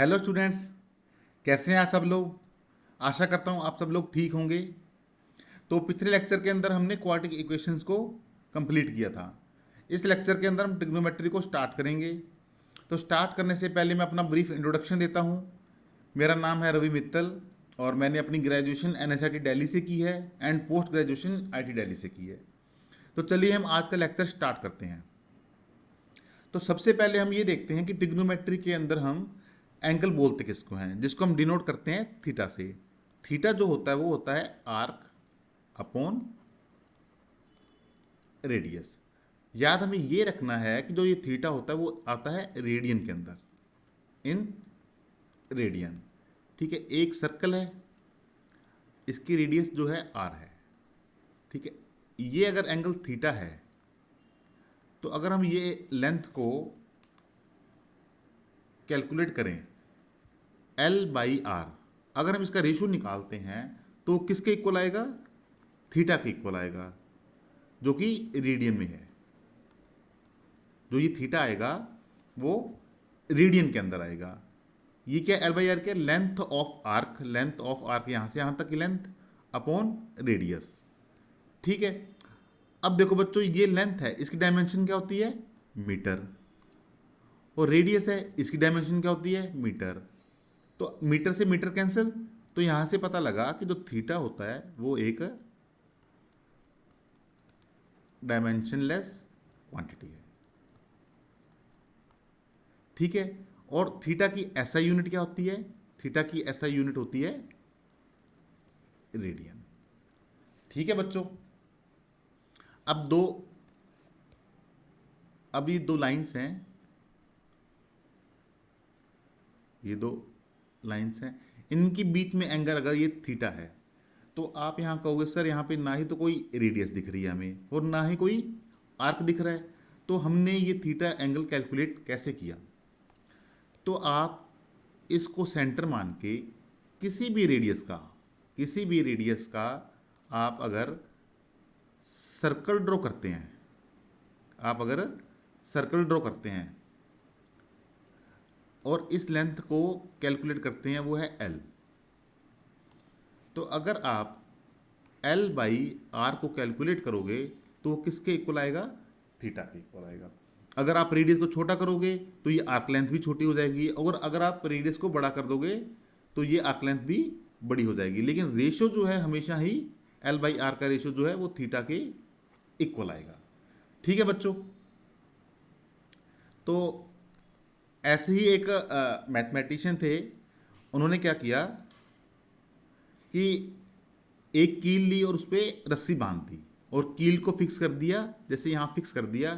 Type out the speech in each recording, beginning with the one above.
Hello students, कैसे हैं आप सब लोग। आशा करता हूँ आप सब लोग ठीक होंगे। तो पिछले लेक्चर के अंदर हमने क्वाड्रेटिक इक्वेशंस को कंप्लीट किया था। इस लेक्चर के अंदर हम ट्रिग्नोमेट्री को स्टार्ट करेंगे। तो स्टार्ट करने से पहले मैं अपना ब्रीफ इंट्रोडक्शन देता हूँ। मेरा नाम है रवि मित्तल और मैंने अपनी ग्रेजुएशन एनएसआईटी दिल्ली से की है and post graduation IT Delhi से की है। तो चलिए हम आज का लेक्चर स्टार्ट करते हैं। तो सबसे पहले हम ये देखते हैं कि ट्रिग्नोमेट्री के अंदर हम एंगल बोलते किसको हैं, जिसको हम डिनोट करते हैं थीटा से। थीटा जो होता है वो होता है आर्क अपॉन रेडियस। याद हमें ये रखना है कि जो ये थीटा होता है वो आता है रेडियन के अंदर, इन रेडियन। ठीक है, एक सर्कल है, इसकी रेडियस जो है आर है। ठीक है, ये अगर एंगल थीटा है तो अगर हम ये लेंथ को कैलकुलेट करें एल बाई आर, अगर हम इसका रेशियो निकालते हैं तो किसके इक्वल आएगा, थीटा के इक्वल आएगा, जो कि रेडियन में है। जो ये थीटा आएगा वो रेडियन के अंदर आएगा। ये क्या एल बाई आर क्या, length of arc, length of arc यहाँ से यहाँ तक की लेंथ अपॉन रेडियस। ठीक है, अब देखो बच्चों, ये लेंथ है, इसकी डायमेंशन क्या होती है, मीटर, और रेडियस है, इसकी डायमेंशन क्या होती है, मीटर। तो मीटर से मीटर कैंसिल, तो यहां से पता लगा कि जो थीटा होता है वो एक डायमेंशनलेस क्वांटिटी है। ठीक है, और थीटा की एसआई यूनिट क्या होती है, थीटा की एसआई यूनिट होती है रेडियन। ठीक है बच्चों, अब ये दो लाइंस हैं, ये दो लाइंस हैं, इनके बीच में एंगल अगर ये थीटा है तो आप यहाँ कहोगे सर यहाँ पे ना ही तो कोई रेडियस दिख रही है हमें और ना ही कोई आर्क दिख रहा है, तो हमने ये थीटा एंगल कैलकुलेट कैसे किया। तो आप इसको सेंटर मान के किसी भी रेडियस का आप अगर सर्कल ड्रॉ करते हैं, और इस लेंथ को कैलकुलेट करते हैं, वो है एल। तो अगर आप एल बाई आर को कैलकुलेट करोगे तो किसके इक्वल आएगा, थीटा के इक्वल आएगा। अगर आप रेडियस को छोटा करोगे तो ये आर्क लेंथ भी छोटी हो जाएगी, और अगर आप रेडियस को बड़ा कर दोगे तो ये आर्क लेंथ भी बड़ी हो जाएगी। लेकिन रेशियो जो है हमेशा ही एल बाई आर का रेशियो जो है वो थीटा के इक्वल आएगा। ठीक है बच्चों, तो ऐसे ही एक मैथमेटिशियन थे, उन्होंने क्या किया कि एक कील ली और उस पर रस्सी बांध दी और कील को फिक्स कर दिया, जैसे यहां फिक्स कर दिया,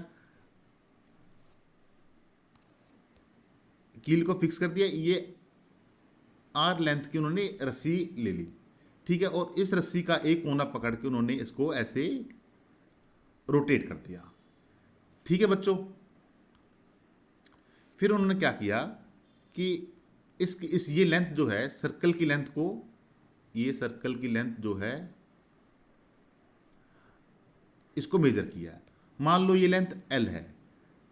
कील को फिक्स कर दिया, ये आर लेंथ की उन्होंने रस्सी ले ली। ठीक है, और इस रस्सी का एक कोना पकड़ के उन्होंने इसको ऐसे रोटेट कर दिया। ठीक है बच्चों, फिर उन्होंने क्या किया कि इस ये लेंथ जो है सर्कल की लेंथ को, ये सर्कल की लेंथ जो है इसको मेजर किया। मान लो ये लेंथ एल है,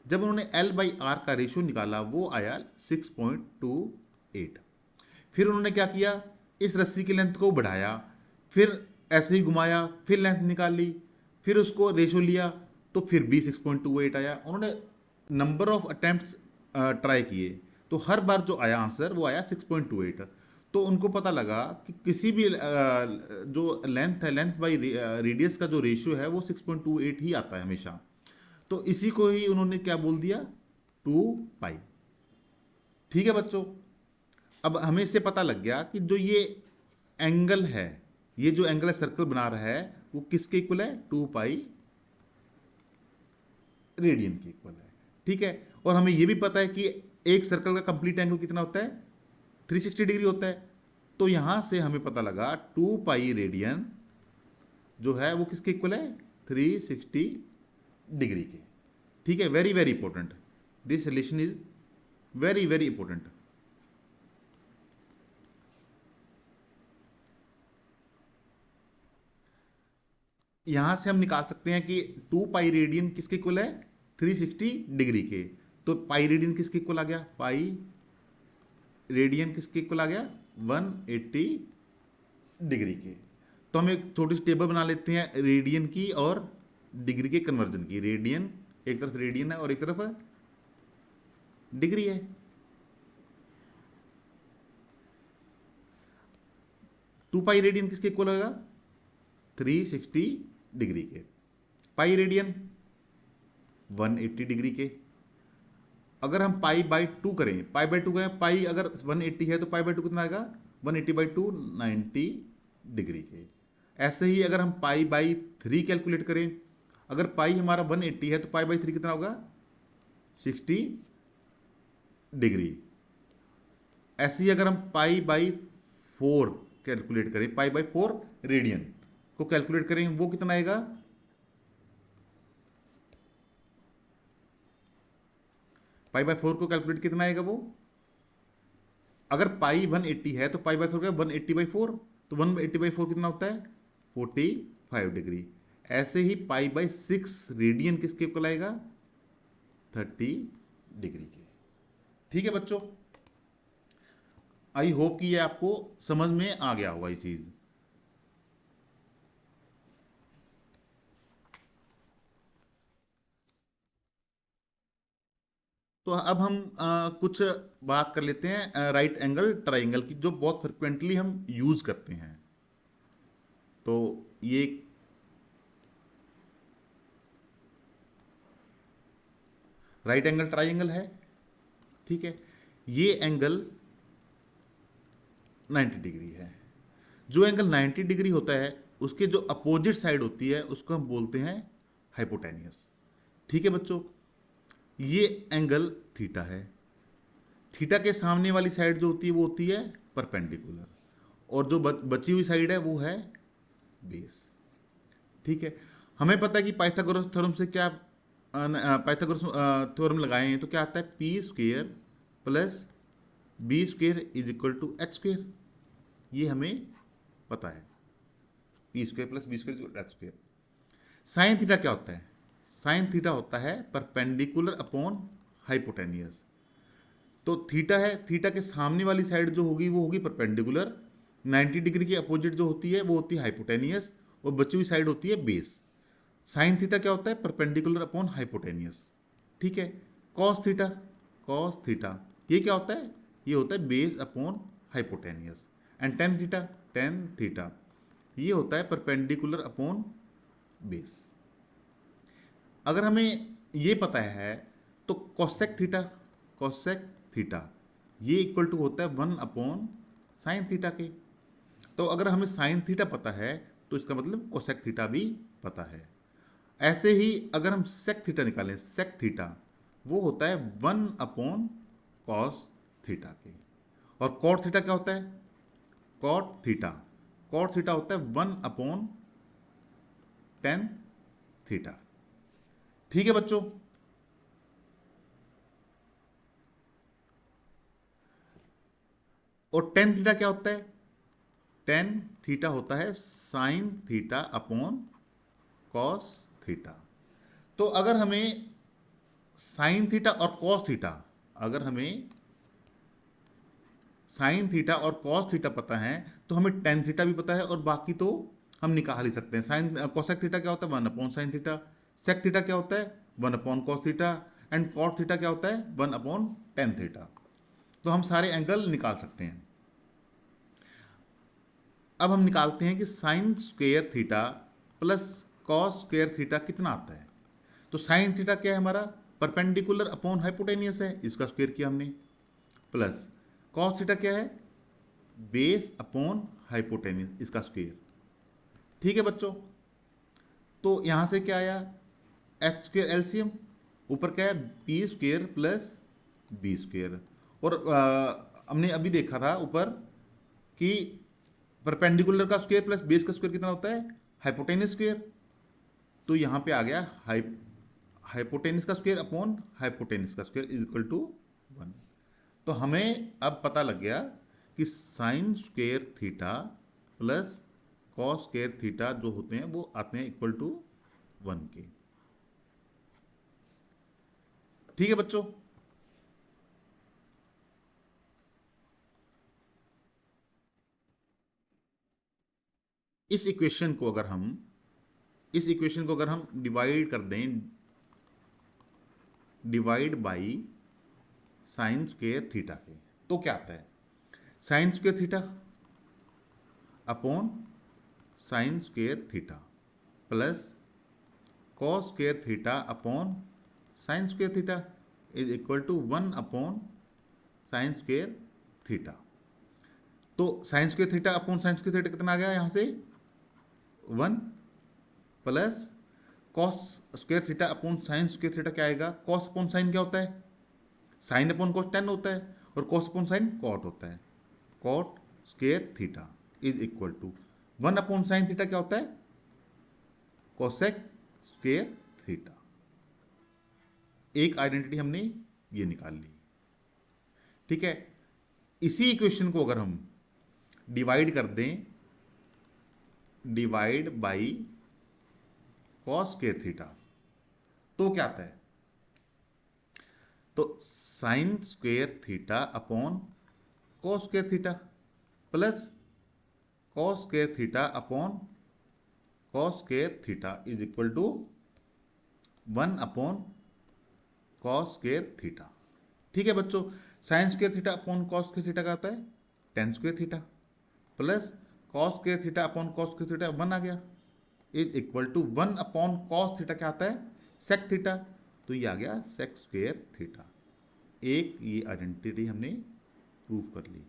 जब उन्होंने एल बाई आर का रेशियो निकाला वो आया 6.28। फिर उन्होंने क्या किया, इस रस्सी की लेंथ को बढ़ाया, फिर ऐसे ही घुमाया, फिर लेंथ निकाली, फिर उसको रेशियो लिया तो फिर भी 6.28 आया। उन्होंने नंबर ऑफ अटेम्प्ट्स ट्राई किए, तो हर बार जो आया आंसर वो आया 6.28। तो उनको पता लगा कि किसी भी जो लेंथ है, लेंथ बाई रेडियस का जो रेशियो है वो 6.28 ही आता है हमेशा। तो इसी को ही उन्होंने क्या बोल दिया, 2 पाई। ठीक है बच्चों, अब हमें इससे पता लग गया कि जो ये एंगल है, ये जो एंगल है सर्कल बना रहा है वो किसके इक्वल है, 2 पाई रेडियन के इक्वल है। ठीक है, और हमें ये भी पता है कि एक सर्कल का कंप्लीट एंगल कितना होता है, 360 डिग्री होता है। तो यहां से हमें पता लगा 2 पाई रेडियन जो है वो किसके इक्वल है, 360 डिग्री के। ठीक है, very very important, this relation is very very important. यहां से हम निकाल सकते हैं कि 2 पाई रेडियन किसके इक्वल है, 360 डिग्री के। तो पाई रेडियन किसके इक्वल आ गया, पाई रेडियन किसके इक्वल आ गया, 180 डिग्री के। तो हम एक छोटी सी टेबल बना लेते हैं रेडियन की और डिग्री के कन्वर्जन की। रेडियन, एक तरफ रेडियन है और एक तरफ डिग्री है। टू पाई रेडियन किसके इक्वल होगा, 360 डिग्री के। पाई रेडियन 180 डिग्री के। अगर हम पाई बाई टू करें, पाई बाई टू करें, पाई अगर 180 है तो पाई बाई टू कितना आएगा, 180 बाई टू 90 डिग्री के। ऐसे ही अगर हम पाई बाई 3 कैलकुलेट करें, अगर पाई हमारा 180 है तो पाई बाई 3 कितना होगा, 60 डिग्री। ऐसे ही अगर हम पाई बाई 4 कैलकुलेट करें, पाई बाई 4 रेडियन को कैलकुलेट करें, वो कितना आएगा, पाई बाई 4 को कैलकुलेट कितना आएगा वो, अगर पाई 180 है तो पाई बाई 4 का 180 बाई 4, तो 180 बाई 4 कितना होता है, 45 डिग्री। ऐसे ही पाई बाई 6 रेडियन किसके इक्वल आएगा, 30 डिग्री के। ठीक है बच्चों, आई होप कि ये आपको समझ में आ गया होगा ये चीज। तो अब हम कुछ बात कर लेते हैं राइट एंगल ट्राइंगल की, जो बहुत फ्रिक्वेंटली हम यूज करते हैं। तो ये राइट एंगल ट्राइंगल है, ठीक है। ये एंगल 90 डिग्री है। जो एंगल 90 डिग्री होता है उसके जो अपोजिट साइड होती है उसको हम बोलते हैं हाइपोटेनियस। ठीक है बच्चों, ये एंगल थीटा है। थीटा के सामने वाली साइड जो होती है वो होती है परपेंडिकुलर, और जो बची हुई साइड है वो है बेस। ठीक है, हमें पता है कि पाइथागोरस थ्योरम से क्या, पाइथागोरस थ्योरम लगाए हैं तो क्या आता है, P square plus B square is equal to H square. ये हमें पता है, P square plus B square H square. Sine theta क्या होता है, साइन थीटा होता है परपेंडिकुलर अपॉन हाइपोटेनियस। तो थीटा है, थीटा के सामने वाली साइड जो होगी वो होगी परपेंडिकुलर, 90 डिग्री की अपोजिट जो होती है वो होती है हाइपोटेनियस, और बची हुई साइड होती है बेस। साइन थीटा क्या होता है, परपेंडिकुलर अपॉन हाइपोटेनियस। ठीक है, कॉस थीटा, कॉस थीटा ये क्या होता है, ये होता है base upon hypotenuse. And tan theta, tan theta ये होता है परपेंडिकुलर अपॉन बेस। अगर हमें ये पता है तो कोसेक थीटा, कोसेक थीटा ये इक्वल टू होता है 1 अपॉन साइन थीटा के। तो अगर हमें साइन थीटा पता है तो इसका मतलब कोसेक थीटा भी पता है। ऐसे ही अगर हम सेक थीटा निकालें, सेक थीटा वो होता है 1 अपॉन कॉस थीटा के। और कॉट थीटा क्या होता है, कॉट थीटा, कॉट थीटा होता है 1 अपॉन टेन थीटा। ठीक है बच्चों, और टेन थीटा क्या होता है, टेन थीटा होता है sine theta upon cos theta. तो अगर हमें साइन थीटा और कॉस थीटा, अगर हमें साइन थीटा और कॉस थीटा पता है तो हमें टेन थीटा भी पता है, और बाकी तो हम निकाल ही सकते हैं। साइन कोसेक थीटा क्या होता है, 1 upon sine theta. Sec theta क्या होता है, 1 upon cos theta. And cot theta क्या होता है, 1 अपॉन टेन थीटा। तो हम सारे एंगल निकाल सकते हैं। अब हम निकालते हैं कि sign square theta plus cos square theta कितना आता है। तो साइन थीटा क्या है हमारा, परपेंडिकुलर अपॉन हाइपोटेनियस है, इसका स्क्वेयर किया हमने, प्लस कॉस थीटा क्या है, बेस अपॉन हाइपोटेनियस, इसका स्क्वेयर। ठीक है बच्चों, तो यहां से क्या आया, एच स्क्वेयर एलसीएम, ऊपर क्या है P square plus B square. और हमने अभी देखा था ऊपर कि परपेंडिकुलर का स्क्वायर प्लस बेस का स्क्वायर कितना होता है, हाइपोटेनियस स्क्वायर। तो यहां पे आ गया हाइपोटेनियस का स्क्वायर अपॉन हाइपोटेनियस का स्क्वायर इज इक्वल टू 1। तो हमें अब पता लग गया कि sine square theta plus cos square theta जो होते हैं वो आते हैं इक्वल टू 1 के। ठीक है बच्चों, इस इक्वेशन को अगर हम डिवाइड कर दें, divide by sine square theta के, तो क्या आता है? Sine square theta upon sine square theta plus cos square theta upon sine square theta is equal to 1 upon sine square theta. तो sine square theta upon sine square theta कितना आ गया यहां से? 1 plus cos square theta upon sine square theta क्या आएगा? Cos upon sine क्या होता है? साइन अपॉन कॉस टेन होता है, और कॉस अपॉन साइन कॉट होता है। Cot square theta is equal to 1 upon sine theta क्या होता है? Cosec square theta. एक आइडेंटिटी हमने ये निकाल ली, ठीक है। इसी इक्वेशन को अगर हम डिवाइड कर दें, divide by cos square theta, तो क्या आता है? तो sine square theta upon cos square theta plus cos square theta upon cos square theta is equal to 1 upon cos square theta. ठीक है बच्चों, sine square theta upon cos square theta का आता है tan square theta plus cos square theta upon cos square theta 1 आ गया, is equal to 1 upon cos theta क्या आता है? Sec theta. तो ये आ गया सेक स्क्वेयर थीटा। एक ये आइडेंटिटी हमने प्रूव कर ली।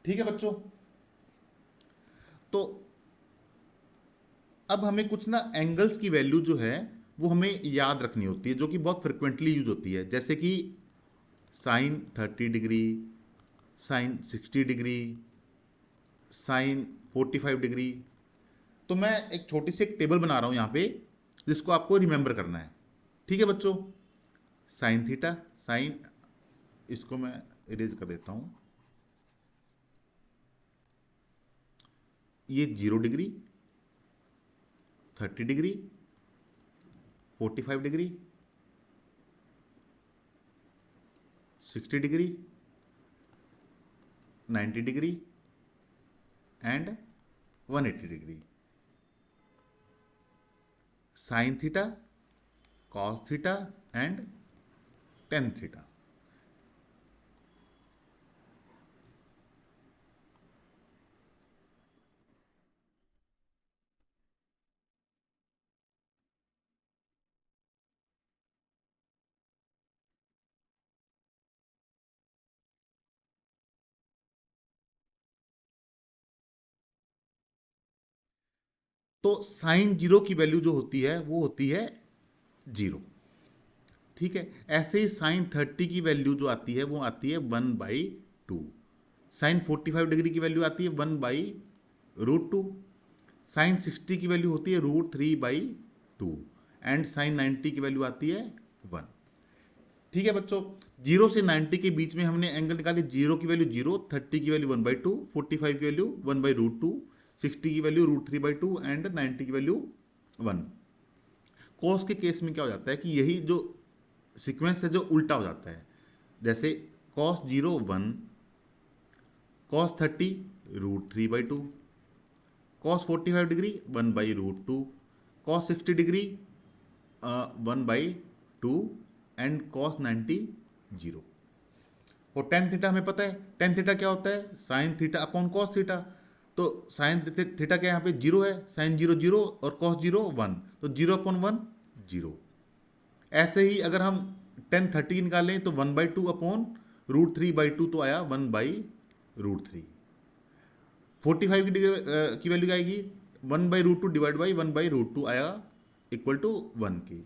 ठीक है बच्चों, तो अब हमें कुछ ना एंगल्स की वैल्यू जो है वो हमें याद रखनी होती है, जो कि बहुत फ्रिक्वेंटली यूज होती है, जैसे कि sine 30 degree, sine 60 degree, sine 45 degree. तो मैं एक छोटी सी एक टेबल बना रहा हूं यहां पे, जिसको आपको रिमेंबर करना है। ठीक है बच्चों, साइन थीटा, साइन, इसको मैं इरेज कर देता हूं, ये 0 degree, 30 degree, 45 degree, 60 degree, 90 degree and 180 degree. Sine theta, cos theta and tan theta. तो साइन 0 की वैल्यू जो होती है वो होती है 0। ठीक है, ऐसे ही साइन 30 की वैल्यू जो आती है वो आती है 1/2। साइन 45 डिग्री की वैल्यू आती है 1/√2। साइन 60 की वैल्यू होती है √3/2 एंड साइन 90 की वैल्यू आती है 1। ठीक है बच्चों, 0 से 90 के बीच में हमने एंगल निकाले। 0 की वैल्यू 0, 30 की वैल्यू 1/2, 45 की वैल्यू 1/√2, 60 की वैल्यू √3/2 एंड 90 की वैल्यू 1। कॉस के केस में क्या हो जाता है कि यही जो सीक्वेंस है जो उल्टा हो जाता है, जैसे cos 0 1, cos 30 √3/2, cos 45 degree 1/√2, cos 60 degree 1/2 and cos 90 0। और टेन थीटा हमें पता है, टेन थीटा क्या होता है? Sine theta upon cos theta. तो साइन थीटा क्या यहाँ पे 0 है, साइन 0 0 और कॉस 0 1, तो 0 अपॉन 1 0। ऐसे ही अगर हम टेन 30 निकालें तो 1/2 अपॉन √3/2, तो आया 1/√3। 45 की डिग्री की वैल्यू आएगी 1/√2 डिवाइड बाई 1/√2 आया इक्वल टू 1 के।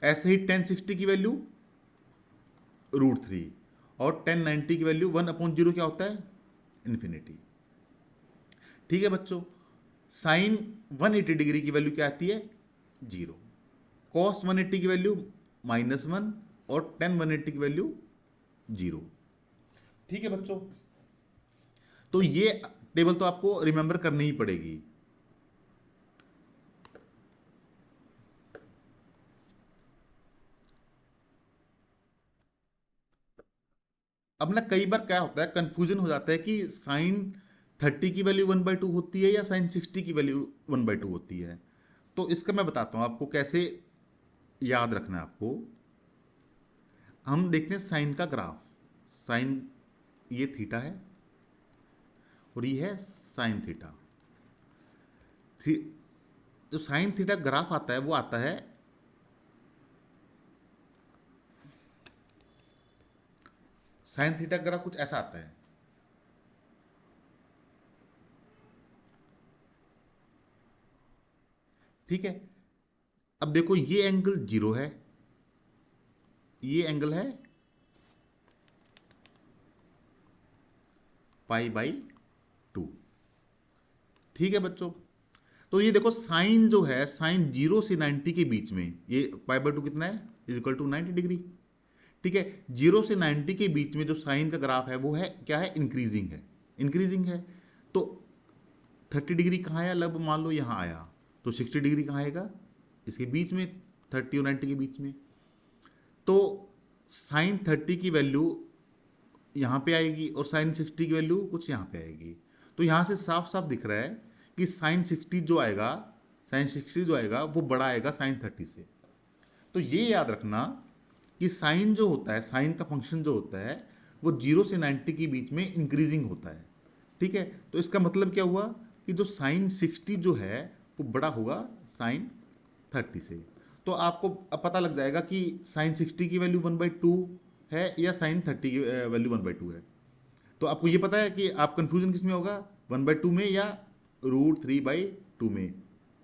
ऐसे ही 1060 की वैल्यू √3 और 1090 की वैल्यू 1/0 क्या होता है? इन्फिनिटी। ठीक है बच्चों, साइन 180 डिग्री की वैल्यू क्या आती है? 0। कॉस 180 की वैल्यू -1 और टेन 180 की वैल्यू 0। ठीक है बच्चों, तो ये टेबल तो आपको रिमेंबर करनी ही पड़ेगी। अब ना कई बार क्या होता है, कंफ्यूजन हो जाता है कि साइन 30 की वैल्यू 1/2 होती है या साइन 60 की वैल्यू 1/2 होती है? तो इसका मैं बताता हूं आपको कैसे याद रखना है आपको। हम देखते हैं साइन का ग्राफ। साइन, ये थीटा है और ये है साइन थीटा। जो साइन थीटा ग्राफ आता है वो आता है, साइन थीटा ग्राफ कुछ ऐसा आता है। ठीक है, अब देखो ये एंगल 0 है, ये एंगल है π/2। ठीक है बच्चों, तो ये देखो साइन जो है, साइन 0 से 90 के बीच में, ये π/2 कितना है, इज इक्वल टू 90 डिग्री। ठीक है, 0 से 90 के बीच में जो साइन का ग्राफ है वो है क्या है, इंक्रीजिंग है, इंक्रीजिंग है। तो 30 डिग्री कहाँ आया, लगभग मान लो यहाँ आया, तो 60 डिग्री कहाँ आएगा, इसके बीच में, 30 और 90 के बीच में। तो साइन 30 की वैल्यू यहाँ पे आएगी और साइन 60 की वैल्यू कुछ यहाँ पे आएगी। तो यहाँ से साफ साफ दिख रहा है कि साइन 60 जो आएगा, साइन 60 जो आएगा वो बड़ा आएगा साइन 30 से। तो ये याद रखना कि साइन जो होता है, साइन का फंक्शन जो होता है वो 0 से 90 के बीच में इंक्रीजिंग होता है। ठीक है, तो इसका मतलब क्या हुआ कि जो साइन 60 जो है वो बड़ा होगा साइन 30 से। तो आपको अब पता लग जाएगा कि साइन 60 की वैल्यू 1/2 है या साइन 30 की वैल्यू 1/2 है। तो आपको ये पता है कि आप कंफ्यूजन किस में होगा, 1/2 में या √3/2 में,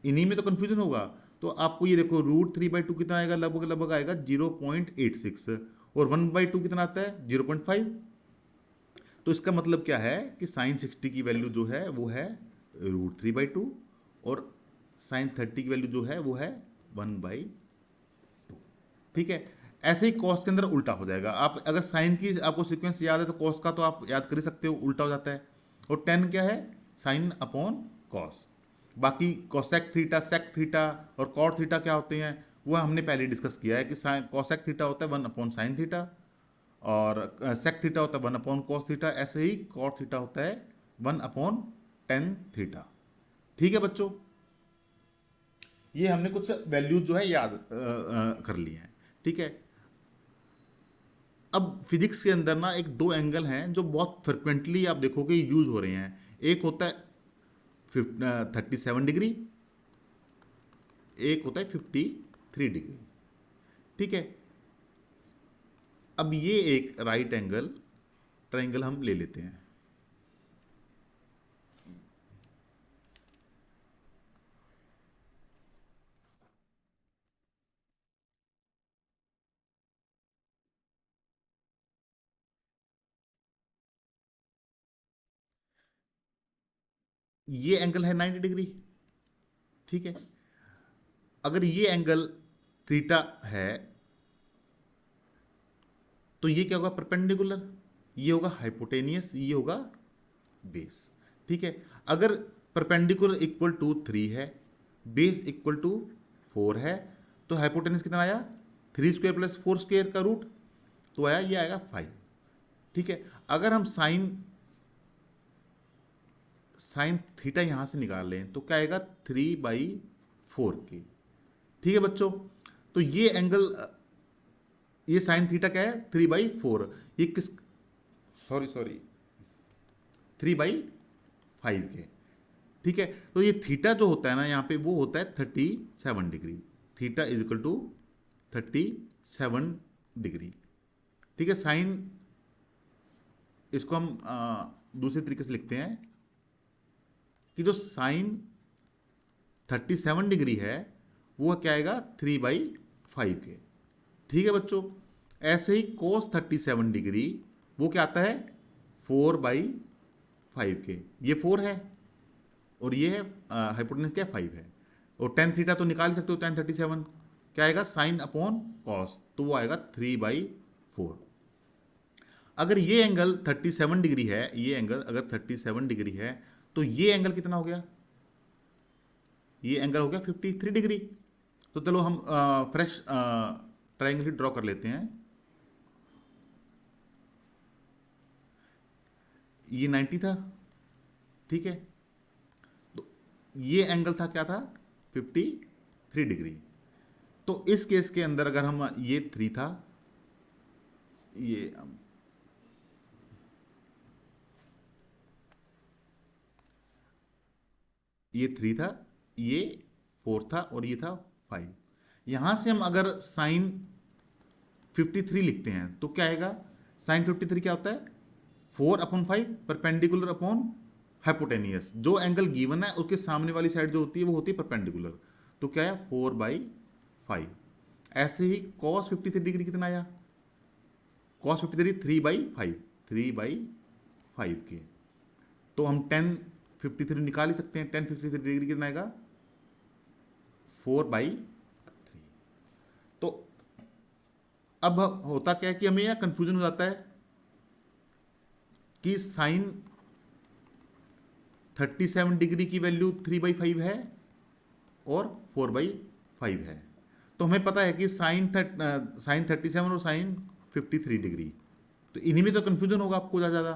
इन्हीं में तो कंफ्यूजन होगा। तो आपको ये देखो √3/2 कितना आएगा, लगभग लगभग आएगा 0.86, और 1/2 कितना आता है 0.5। तो इसका मतलब क्या है कि साइन 60 की वैल्यू जो है वो है √3/2 और साइन 30 की वैल्यू जो है वो है 1/2। ठीक है, ऐसे ही कॉस के अंदर उल्टा हो जाएगा। आप अगर साइन की आपको सीक्वेंस याद है तो कॉस का तो आप याद कर ही सकते हो, उल्टा हो जाता है। और tan क्या है, साइन अपॉन कॉस। बाकी कोसेक थीटा, सेक थीटा और कॉट थीटा क्या होते हैं वो हमने पहले डिस्कस किया है कि कोसेक थीटा होता है 1/sin थीटा और सेक थीटा होता है 1/cos थीटा। ऐसे ही कॉट थीटा होता है 1/tan थीटा। ठीक है बच्चों, ये हमने कुछ वैल्यूज जो है याद कर लिए हैं। ठीक है, अब फिजिक्स के अंदर ना एक दो एंगल हैं जो बहुत फ्रिक्वेंटली आप देखोगे यूज हो रहे हैं। एक होता है 37 डिग्री, एक होता है 53 डिग्री। ठीक है, अब ये एक राइट एंगल ट्रायंगल हम ले लेते हैं। ये एंगल है 90 डिग्री। ठीक है, अगर ये एंगल थीटा है तो ये क्या होगा, परपेंडिकुलर, ये होगा हाइपोटेनियस, ये होगा बेस। ठीक है, अगर परपेंडिकुलर इक्वल टू 3 है, बेस इक्वल टू 4 है, तो हाइपोटेनियस कितना आया, 3² + 4² का रूट, तो आया, ये आएगा 5। ठीक है, अगर हम साइन थीटा यहां से निकाल लें तो क्या आएगा, 3/4 के। ठीक है बच्चों, तो ये एंगल, ये साइन थीटा क्या है, 3/4, ये किस, सॉरी 3/5 के। ठीक है, तो ये थीटा जो होता है ना यहाँ पे वो होता है 37 degree. Theta is equal to 37 degree. ठीक है, साइन, इसको हम दूसरे तरीके से लिखते हैं कि जो साइन 37 डिग्री है वो क्या आएगा, 3/5 के। ठीक है बच्चों, ऐसे ही कोस 37 डिग्री वो क्या आता है, 4/5 के। ये 4 है और ये है हाइपोटेनस क्या, 5 है। और tan थीटा तो निकाल ही सकते हो, tan 37 क्या आएगा, साइन अपॉन कॉस, तो वो आएगा 3/4। अगर ये एंगल 37 डिग्री है, ये एंगल अगर 37 डिग्री है तो ये एंगल कितना हो गया, ये एंगल हो गया 53 डिग्री। तो चलो हम फ्रेश ट्रायंगल ड्रॉ कर लेते हैं। ये 90 था, ठीक है, तो ये एंगल था क्या था 53 डिग्री। तो इस केस के अंदर अगर हम ये 3 था, ये 3 था, ये 4 था और ये था 5। यहां से हम अगर साइन 53 लिखते हैं तो क्या आएगा, साइन 53 क्या होता है 4/5 परपेंडिकुलर अपॉन हाइपोटेनियस। जो एंगल गिवन है उसके सामने वाली साइड जो होती है वो होती है परपेंडिकुलर, तो क्या है 4/5। ऐसे ही cos 53 डिग्री कितना आया, cos 53 3/5, 3/5 के, तो हम 10 53 निकाल ही सकते हैं। 10 53 डिग्री कितना आएगा 4/3। तो अब होता क्या है कि हमें यहां कंफ्यूजन हो जाता है कि साइन 37 डिग्री की वैल्यू 3/5 है और 4/5 है। तो हमें पता है कि साइन 37 और साइन 53 डिग्री, तो इन्हीं में तो कंफ्यूजन होगा आपको ज़्यादा।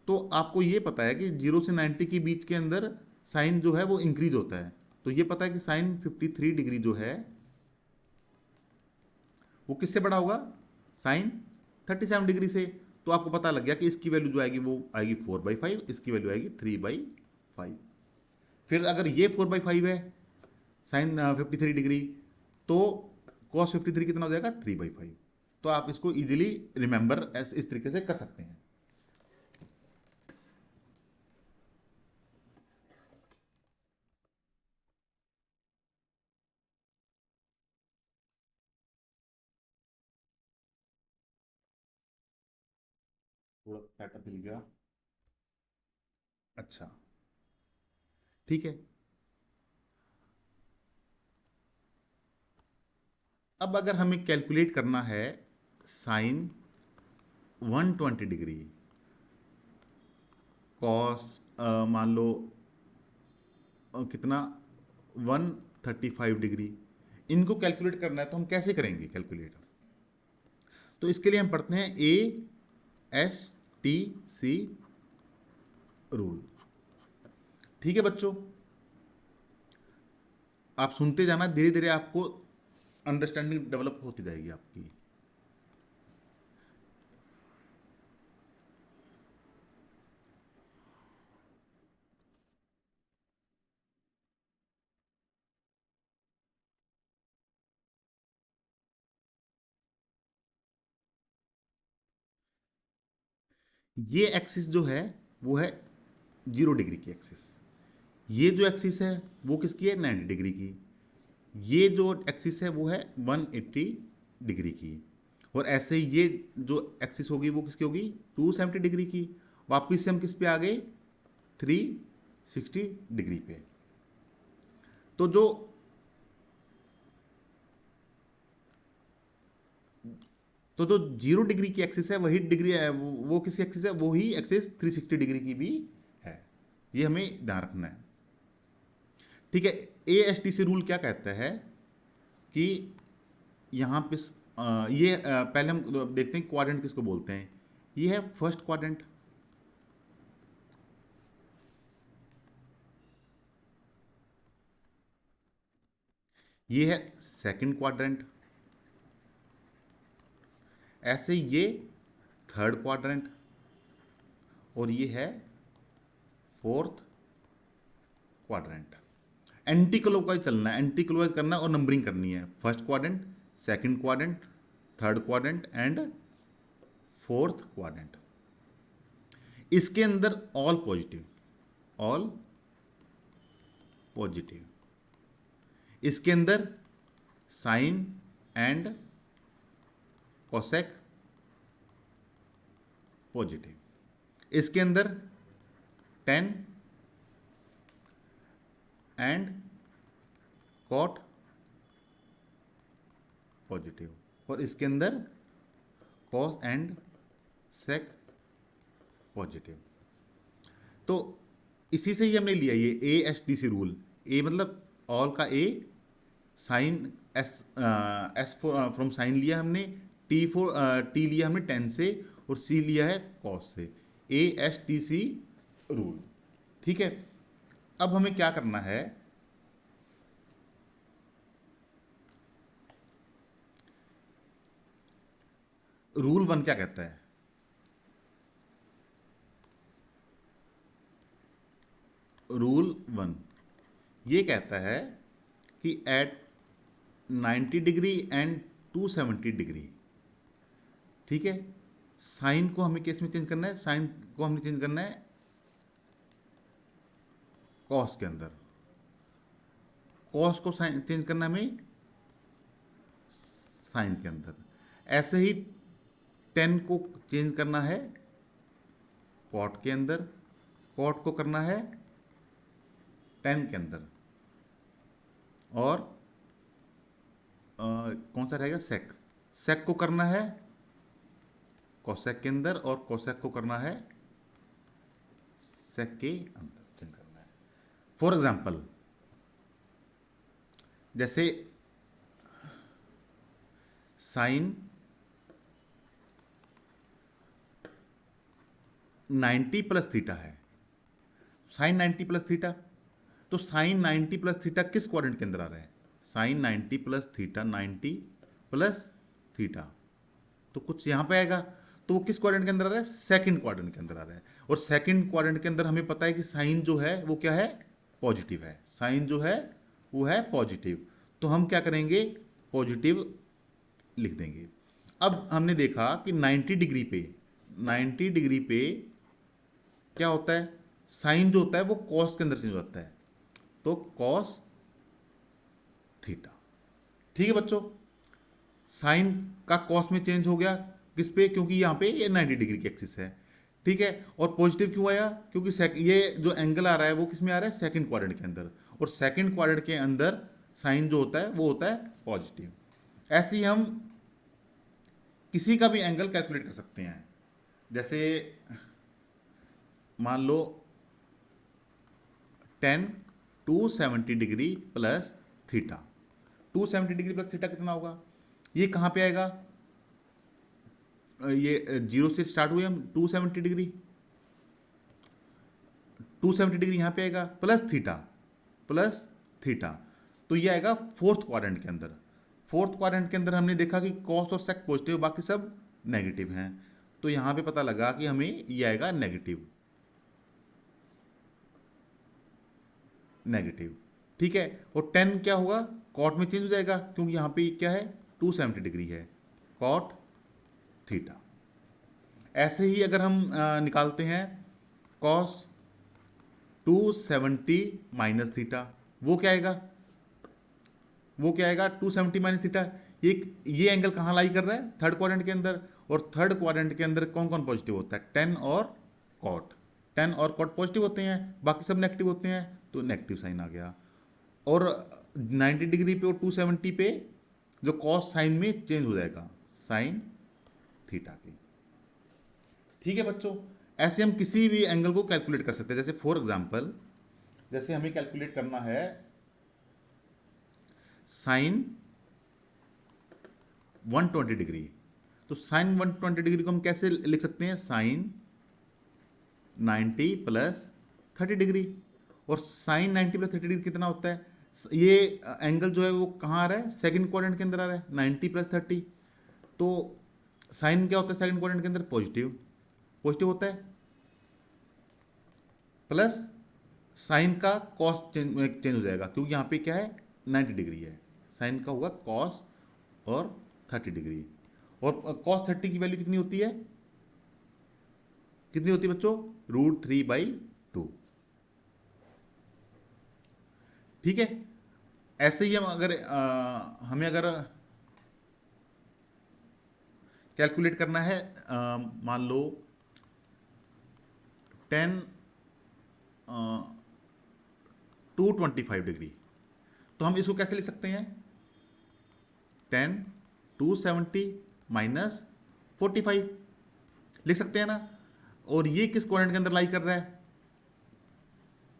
तो आपको ये पता है कि 0 से 90 के बीच के अंदर साइन जो है वो इंक्रीज होता है। तो ये पता है कि साइन 53 डिग्री जो है वो किससे बड़ा होगा, साइन 37 डिग्री से। तो आपको पता लग गया कि इसकी वैल्यू जो आएगी वो आएगी 4/5, इसकी वैल्यू आएगी 3/5। फिर अगर ये 4/5 है साइन 53 डिग्री, तो cos 53 कितना हो जाएगा 3/5। तो आप इसको इजीली रिमेंबर इस तरीके से कर सकते हैं। थोड़ा सेटअप मिल गया, अच्छा ठीक है। अब अगर हमें कैलकुलेट करना है साइन 120 डिग्री कॉस मान लो कितना 135 डिग्री, इनको कैलकुलेट करना है तो हम कैसे करेंगे कैलकुलेट। तो इसके लिए हम पढ़ते हैं ASTC रूल। ठीक है बच्चों, आप सुनते जाना, धीरे धीरे आपको अंडरस्टैंडिंग डेवलप होती जाएगी आपकी। ये एक्सिस जो है वो है 0 डिग्री की एक्सिस, ये जो एक्सिस है वो किसकी है 90 डिग्री की, ये जो एक्सिस है वो है 180 डिग्री की, और ऐसे ही ये जो एक्सिस होगी वो किसकी होगी 270 डिग्री की। वापिस से हम किस पे आ गए 360 डिग्री पे। तो जो 0 डिग्री की एक्सिस है वही डिग्री है, वो किसी एक्सिस है, वो ही एक्सिस 360 डिग्री की भी है। ये हमें ध्यान रखना है। ठीक है, ASTC रूल क्या कहता है कि यहाँ पे पहले हम देखते हैं क्वाड्रेंट किसको बोलते हैं। ये है फर्स्ट क्वाड्रेंट, ये है सेकंड क्वाड्रेंट, ऐसे ये थर्ड क्वाड्रेंट, और ये है फोर्थ क्वाड्रेंट। एंटी क्लॉकवाइज चलना है, एंटी क्लॉकवाइज करना है और नंबरिंग करनी है। First quadrant, second quadrant, third quadrant and fourth quadrant. इसके अंदर ऑल पॉजिटिव, ऑल पॉजिटिव। इसके अंदर साइन एंड कोसेक पॉजिटिव। इसके अंदर 10 एंड कॉट पॉजिटिव, और इसके अंदर कॉस एंड सेक पॉजिटिव। तो इसी से ही हमने लिया ये ASTC रूल। ए मतलब ऑल का ए, साइन एस फ्रॉम साइन लिया हमने, टी लिया हमने 10 से, और सी लिया है कॉस से। ASTC rule. ठीक है, अब हमें क्या करना है, रूल 1 क्या कहता है, रूल 1 ये कहता है कि एट 90 डिग्री एंड 270 डिग्री, ठीक है, साइन को हमें किस में चेंज करना है, साइन को हमें चेंज करना है कॉस के अंदर, कॉस को साइन चेंज करना हमें साइन के अंदर, ऐसे ही 10 को चेंज करना है कॉट के अंदर, कॉट को करना है 10 के अंदर, और कौन सा रहेगा, सेक, सेक को करना है कोसेक के अंदर, और कोसेक को करना है सेक के अंदर चेंज करना है। फॉर एग्जाम्पल, जैसे साइन 90 प्लस थीटा है, साइन 90 प्लस थीटा, तो साइन 90 प्लस थीटा किस क्वाड्रेंट के अंदर आ रहा है, sine 90 plus theta, 90 plus theta, तो कुछ यहां पे आएगा, तो वो किस क्वाड्रेंट के अंदर आ रहा है, सेकंड क्वाड्रेंट के अंदर आ रहा है, और सेकंड क्वाड्रेंट के अंदर हमें पता है कि साइन जो है वो क्या है, पॉजिटिव है, साइन जो है वो है पॉजिटिव, तो हम क्या करेंगे, पॉजिटिव लिख देंगे। अब हमने देखा कि 90 डिग्री पे, 90 डिग्री पे क्या होता है, साइन जो होता है वो कॉस के अंदर चेंज हो जाता है, तो कॉस थीटा, ठीक है बच्चों, साइन का कॉस में चेंज हो गया किस पे, क्योंकि यहां पे ये 90 डिग्री की एक्सिस है, ठीक है, और पॉजिटिव क्यों आया, क्योंकि ये जो एंगल आ रहा है वो किस में आ रहा है, सेकंड क्वाड्रेंट के अंदर, और सेकंड क्वाड्रेंट के अंदर साइन जो होता है वो होता है पॉजिटिव। ऐसे ही हम किसी का भी एंगल कैलकुलेट कर सकते हैं, जैसे मान लो 10 270 degree plus theta, 270 degree plus theta कितना होगा, ये कहां पे आएगा, ये 0 से स्टार्ट हुए हम, 270 डिग्री, 270 डिग्री यहां पे आएगा, प्लस थीटा, तो ये आएगा फोर्थ क्वाड्रेंट के अंदर, फोर्थ क्वाड्रेंट के अंदर हमने देखा कि कॉस और सेक पॉजिटिव, बाकी सब नेगेटिव हैं, तो यहां पे पता लगा कि हमें ये आएगा नेगेटिव, ठीक है, और 10 क्या होगा, कॉट में चेंज हो जाएगा, क्योंकि यहां पे क्या है, 270 डिग्री है, कॉट थीटा। ऐसे ही अगर हम निकालते हैं कॉस 270 माइनस थीटा, वो क्या आएगा, 270 माइनस थीटा, ये एंगल कहाँ लाई कर रहा है, थर्ड क्वाड्रेंट के अंदर, और थर्ड क्वाड्रेंट के अंदर कौन कौन पॉजिटिव होता है, 10 और कॉट, 10 और कॉट पॉजिटिव होते हैं, बाकी सब नेगेटिव होते हैं, तो नेगेटिव साइन आ गया, और 90 डिग्री पे और 270 पे जो कॉस साइन में चेंज हो जाएगा, साइन थीटा की, ठीक है बच्चों। ऐसे हम किसी भी एंगल को कैलकुलेट कर सकते हैं, जैसे फॉर एग्जांपल, जैसे हमें कैलकुलेट करना है साइन 120 डिग्री, तो साइन 120 डिग्री को हम कैसे लिख सकते हैं, साइन 90 प्लस 30 डिग्री, और साइन 90 प्लस 30 डिग्री कितना होता है, ये एंगल जो है वो कहाँ आ रहा है, सेकंड क्वाड्रेंट के अंदर आ रहा है, 90 प्लस 30, तो साइन क्या होता है सेकंड क्वाड्रेंट के अंदर, पॉजिटिव होता है, प्लस साइन का कॉस चेंज हो जाएगा, क्योंकि यहाँ पे क्या है 90 डिग्री है, साइन का होगा कॉस और 30 डिग्री, और कॉस 30 की वैल्यू कितनी होती है, बच्चों, √3/2, ठीक है। ऐसे ही हम अगर हमें अगर कैलकुलेट करना है, मान लो 10 225 डिग्री, तो हम इसको कैसे लिख सकते हैं, 10 270 माइनस 45 लिख सकते हैं ना, और ये किस क्वाड्रेंट के अंदर लाई कर रहा है,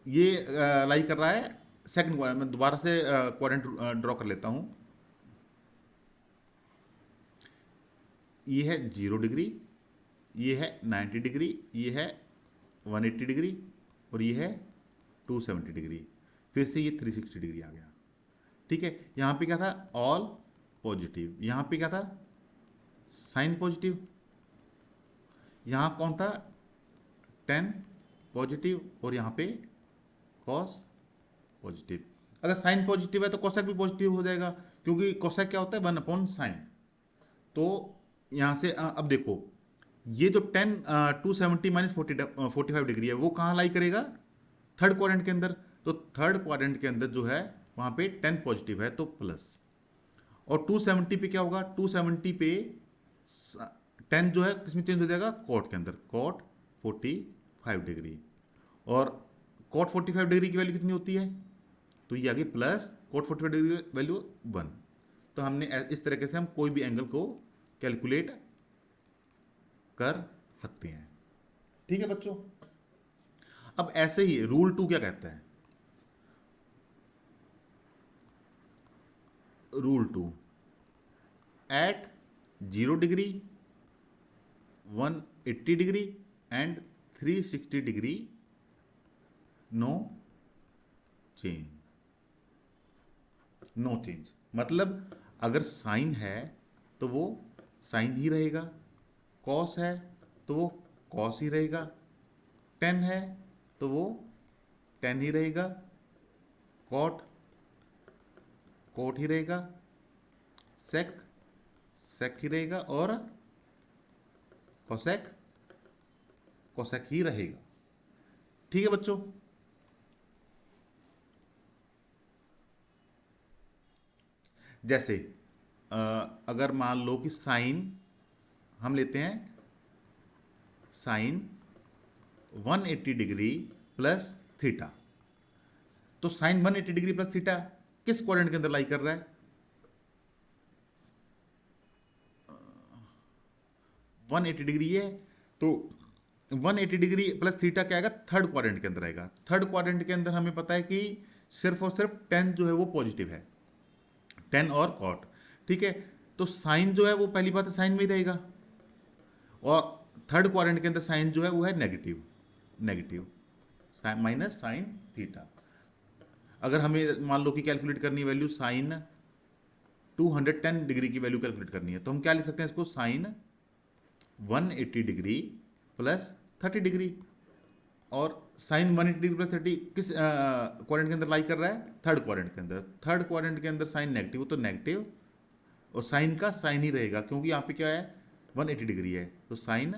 ये लाई कर रहा है सेकंड क्वाड्रेंट, मैं दोबारा से क्वाड्रेंट ड्रॉ कर लेता हूं, ये है 0 डिग्री, ये है 90 डिग्री, ये है 180 डिग्री, और ये है 270 डिग्री, फिर से ये 360 डिग्री आ गया। ठीक है, यहाँ पे क्या था, ऑल पॉजिटिव, यहाँ पे क्या था, साइन पॉजिटिव, यहाँ कौन था, टेन पॉजिटिव, और यहाँ पे कॉस पॉजिटिव। अगर साइन पॉजिटिव है तो कोसेक भी पॉजिटिव हो जाएगा, क्योंकि कोसेक क्या होता है, 1/sin। तो यहाँ से अब देखो, ये जो 270 माइनस 45 डिग्री है वो कहाँ लाई करेगा, थर्ड क्वाड्रेंट के अंदर। तो थर्ड क्वाड्रेंट के अंदर जो है वहाँ पे 10 पॉजिटिव है तो प्लस, और 270 पे क्या होगा, 270 पे 10 जो है किसमें चेंज हो जाएगा, कॉट के अंदर, कॉट 45 डिग्री। और कॉट 45 डिग्री की वैल्यू कितनी होती है, तो ये आगे प्लस कॉट 45 डिग्री वैल्यू 1। तो हमने इस तरीके से हम कोई भी एंगल को कैलकुलेट कर सकते हैं। ठीक है बच्चों, अब ऐसे ही रूल 2 क्या कहता है, rule 2, at 0 degree, 180 degree and 360 degree no change. No change मतलब अगर साइन है तो वो साइन ही रहेगा, कॉस है तो वो कॉस ही रहेगा, टेन है तो वो टेन ही रहेगा, कॉट कोट ही रहेगा, सेक सेक ही रहेगा, और कोसेक कोसेक ही रहेगा। ठीक है बच्चों, जैसे अगर मान लो कि साइन हम लेते हैं, साइन 180 डिग्री प्लस थीटा, तो साइन 180 डिग्री प्लस थीटा किस क्वाड्रेंट के अंदर लाई कर रहा है, 180 डिग्री है, तो 180 डिग्री प्लस थीटा क्या आएगा, थर्ड क्वाड्रेंट के अंदर आएगा। थर्ड क्वाड्रेंट के अंदर हमें पता है कि सिर्फ और सिर्फ 10 जो है वो पॉजिटिव है, 10 और कॉट। ठीक है, तो साइन जो है वो पहली बात है साइन में ही रहेगा, और थर्ड क्वाड्रेंट के अंदर साइन जो है वो है negative, negative minus sine theta. अगर हमें मान लो कि कैलकुलेट करनी है वैल्यू साइन 210 डिग्री की वैल्यू कैलकुलेट करनी है, तो हम क्या लिख सकते हैं इसको, साइन 180 डिग्री प्लस 30 डिग्री। और साइन 180 डिग्री प्लस 30 किस क्वाड्रेंट के अंदर लाई कर रहा है, थर्ड क्वाड्रेंट के अंदर। थर्ड क्वाड्रेंट के अंदर साइन नेगेटिव तो नेगेटिव, और साइन का साइन ही रहेगा, क्योंकि यहाँ पे क्या है 180 डिग्री है, तो साइन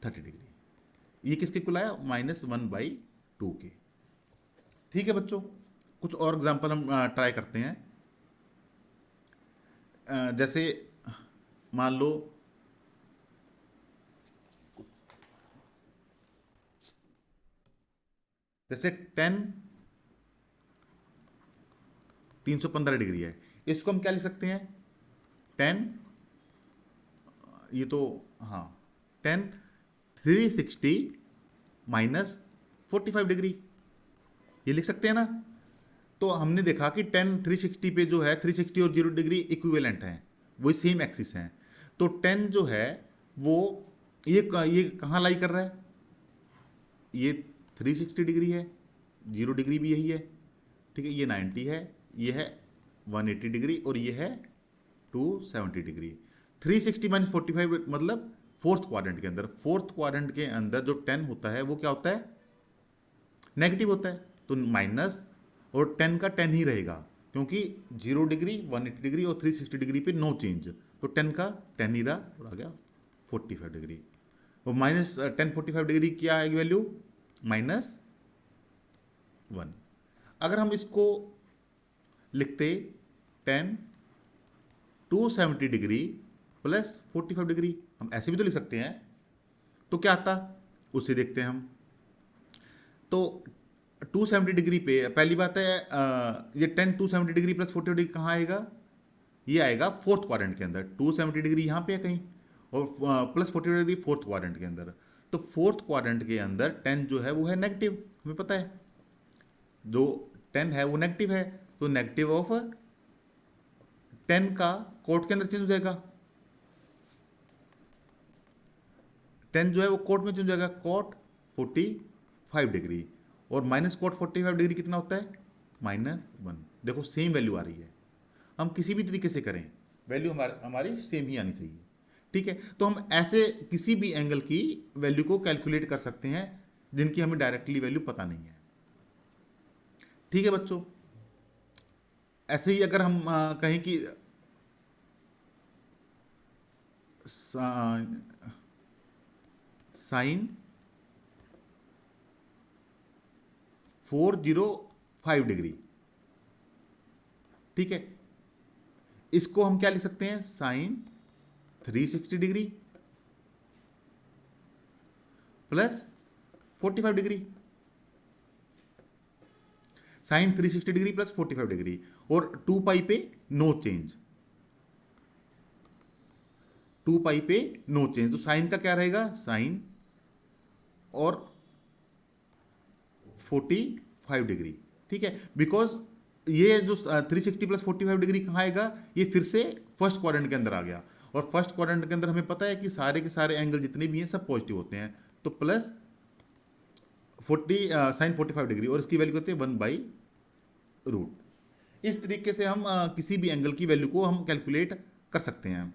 30 डिग्री। ये किसके कुल आया, -1/2 के। ठीक है बच्चों, कुछ और एग्जांपल हम ट्राई करते हैं। जैसे मान लो जैसे 315 डिग्री है, इसको हम क्या लिख सकते हैं, 10 ये तो हाँ 10 360 माइनस 45 डिग्री, ये लिख सकते हैं ना। तो हमने देखा कि 10 360 पे जो है 360 और 0 डिग्री इक्विवेलेंट हैं, वही सेम एक्सिस हैं। तो 10 जो है वो ये कहाँ लाई कर रहा है, ये 360 डिग्री है, 0 डिग्री भी यही है। ठीक है, ये 90 है, ये है 180 डिग्री, और ये है 270 डिग्री। 360 माइनस 45 मतलब फोर्थ क्वाड्रेंट के अंदर। फोर्थ क्वाड्रेंट के अंदर जो 10 होता है वो क्या होता है, नेगेटिव होता है, तो माइनस, और 10 का 10 ही रहेगा, क्योंकि 0 डिग्री 180 डिग्री और 360 डिग्री पे नो चेंज, तो 10 का 10 ही रहा और आ गया 45 डिग्री। तो -10 45 डिग्री क्या आएगी वैल्यू, -1। अगर हम इसको लिखते 10 270 डिग्री प्लस 45 डिग्री, हम ऐसे भी तो लिख सकते हैं, तो क्या आता उसे देखते हैं हम। तो 270 डिग्री पे पहली बात है ये 10 270 डिग्री प्लस 40 डिग्री कहाँ आएगा, ये आएगा फोर्थ क्वाड्रेंट के अंदर। 270 डिग्री यहाँ पे है कहीं, और प्लस 40 डिग्री फोर्थ क्वाड्रेंट के अंदर। तो फोर्थ क्वाड्रेंट के अंदर 10 जो है वो है नेगेटिव, हमें पता है जो 10 है वो नेगेटिव है, तो नेगेटिव ऑफ 10 का कोट के अंदर चेंज हो जाएगा, 10 जो है वो कोट में चेंज हो जाएगा, कोट 45 5 डिग्री, और माइनस कॉट 45 डिग्री कितना होता है? -1। देखो सेम वैल्यू आ रही है। हम किसी भी तरीके से करें, वैल्यू हमारी सेम ही आनी चाहिए। ठीक है, तो हम ऐसे किसी भी एंगल की वैल्यू को कैलकुलेट कर सकते हैं जिनकी हमें डायरेक्टली वैल्यू पता नहीं है। ठीक है बच्चों, ऐसे ही अगर हम कहें कि साइन 405 डिग्री, ठीक है, इसको हम क्या लिख सकते हैं? Sine 360 degree plus 45 degree, sine 360 degree plus 45 degree, और 2 पाई पे नो चेंज, 2 पाई पे नो चेंज, तो साइन का क्या रहेगा? साइन और 45 डिग्री। ठीक है, बिकॉज ये जो 360 प्लस 45 डिग्री कहाँ आएगा? ये फिर से फर्स्ट क्वाड्रेंट के अंदर आ गया, और फर्स्ट क्वाड्रेंट के अंदर हमें पता है कि सारे के सारे एंगल जितने भी हैं सब पॉजिटिव होते हैं, तो प्लस 40 साइन 45 डिग्री, और इसकी वैल्यू होती है 1/रूट। इस तरीके से हम किसी भी एंगल की वैल्यू को हम कैलकुलेट कर सकते हैं।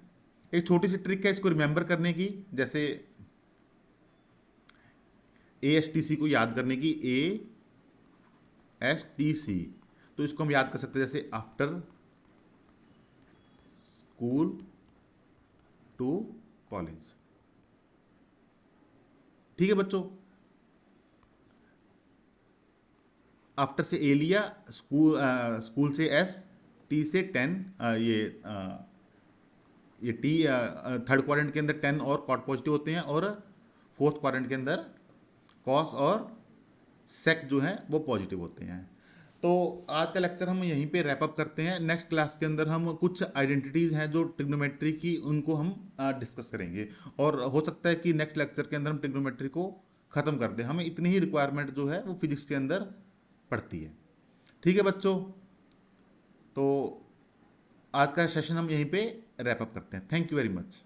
एक छोटी सी ट्रिक है इसको रिमेंबर करने की, जैसे ASTC को याद करने की, ASTC, तो इसको हम याद कर सकते हैं जैसे आफ्टर स्कूल टू कॉलेज। ठीक है बच्चों, आफ्टर से A लिया, स्कूल से S, T से 10, ये T थर्ड क्वाड्रेंट के अंदर 10 और कॉट पॉजिटिव होते हैं, और फोर्थ क्वाड्रेंट के अंदर कॉस और सेक जो है वो पॉजिटिव होते हैं। तो आज का लेक्चर हम यहीं पे रैप अप करते हैं। नेक्स्ट क्लास के अंदर हम कुछ आइडेंटिटीज़ हैं जो ट्रिग्नोमेट्री की, उनको हम डिस्कस करेंगे, और हो सकता है कि नेक्स्ट लेक्चर के अंदर हम ट्रिग्नोमेट्री को ख़त्म कर दें। हमें इतनी ही रिक्वायरमेंट जो है वो फिजिक्स के अंदर पड़ती है। ठीक है बच्चों, तो आज का सेशन हम यहीं पे रैप अप करते हैं। Thank you very much.